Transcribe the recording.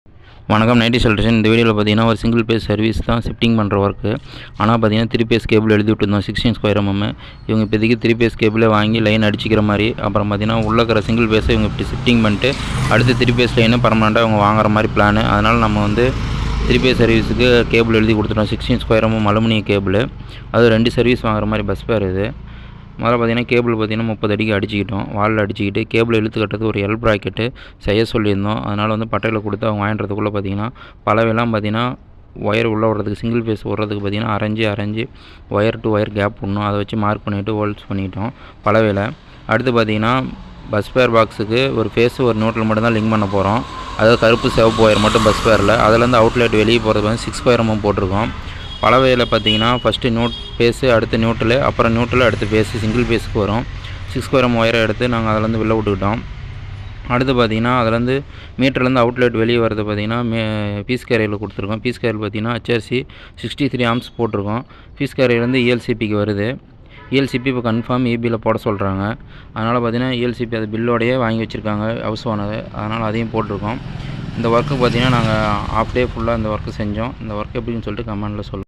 வணக்கம். நைட்டி சொல்யூஷன். இந்த வீடியோவில் பார்த்தீங்கன்னா ஒரு சிங்கிள் பேஸ் சர்வீஸ் தான் ஷிஃப்டிங் பண்ணுற ஒர்க்கு. ஆனால் பார்த்தீங்கன்னா 3 பேஸ் கேபிள் எழுதி விட்டுருந்தோம் 16 ஸ்கொயர் mm. இவங்க இப்போதைக்கு 3 பேஸ் கேபிளே வாங்கி லைன் அடிச்சிக்கிற மாதிரி, அப்புறம் பார்த்தீங்கன்னா உள்ள இருக்கிற சிங்கிள் பேஸை இவங்க இப்படி ஷிஃப்டிங் பண்ணிட்டு அடுத்து 3 பேஸ் லைனு பர்மனெண்ட்டாக இவங்க வாங்குற மாதிரி பிளான். அதனால் நம்ம வந்து 3 பேஸ் சர்வீஸுக்கு கேபிள் எழுதி கொடுத்துட்டோம். 16 ஸ்கொயர் mm அலுமினியம் கேபிள். அது 2 சர்வீஸ் வாங்குற மாதிரி பஸ் பேர் இது. முதல்ல பார்த்தீங்கன்னா கேபிள் பார்த்தீங்கன்னா 30 அடிக்கு அடிச்சிக்கிட்டோம். வாலில் அடிச்சிக்கிட்டு கேபிள் இழுத்து கட்டுறது ஒரு எல் ப்ராக்கெட்டு செய்ய சொல்லியிருந்தோம். அதனால் வந்து பட்டையில் கொடுத்து அவங்க வாங்கின்றதுக்குள்ளே பார்த்தீங்கன்னா பலவெல்லாம் பார்த்தீங்கன்னா ஒயர் உள்ளே விட்றதுக்கு சிங்கிள் பேஸ் விட்றதுக்கு பார்த்தீங்கன்னா அரைஞ்சி ஒயர் டு ஒயர் கேப் விடணும். அதை வச்சு மார்க் பண்ணிவிட்டு ஹோல்ஸ் பண்ணிக்கிட்டோம் பலவையில். அடுத்து பார்த்தீங்கன்னா பஸ் பேர் பாக்ஸுக்கு ஒரு ஃபேஸ் ஒரு நியூட்ரல் மட்டும் தான் லிங்க் பண்ண போகிறோம். அதாவது கருப்பு சிவப்பு ஒயர் மட்டும் பஸ் பேரில். அதுலேருந்து அவுட்லெட் வெளியே போகிறது வந்து 6 ஸ்கொயர் mm போட்டிருக்கோம். பலவையில் பார்த்தீங்கன்னா ஃபஸ்ட்டு பேஸு, அடுத்து நியூட்ரலு, அப்புறம் நியூட்ரல், அடுத்து பேஸு சிங்கிள் பேஸுக்கு வரும். 6 ஸ்கொயர் mm ஒயரை எடுத்து நாங்கள் அதிலேருந்து வெளில விட்டுக்கிட்டோம். அடுத்து பார்த்தீங்கன்னா அதிலேருந்து மீட்டர்லேருந்து அவுட்லெட் வெளியே வரது பார்த்தீங்கன்னா பீஸ் கேரியரில் கொடுத்துருக்கோம். பீஸ் கேரியர் பார்த்தீங்கன்னா HRC 63 amps போட்டிருக்கோம். பீஸ் கேரியர்லேருந்து ELCPக்கு வருது. ELCP இப்போ கன்ஃபார்ம் EBயில் போட சொல்கிறாங்க. அதனால் பார்த்தீங்கன்னா ELCP அது பில்லோடையே வாங்கி வச்சுருக்காங்க ஹவுஸ் ஓனர். அதனால் அதையும் போட்டிருக்கோம். இந்த ஒர்க்கு பார்த்தீங்கன்னா நாங்கள் ஆஃப் டே ஃபுல்லாக இந்த ஒர்க்கு செஞ்சோம். இந்த ஒர்க் எப்படின்னு சொல்லிட்டு கமெண்டில் சொல்லுங்கள்.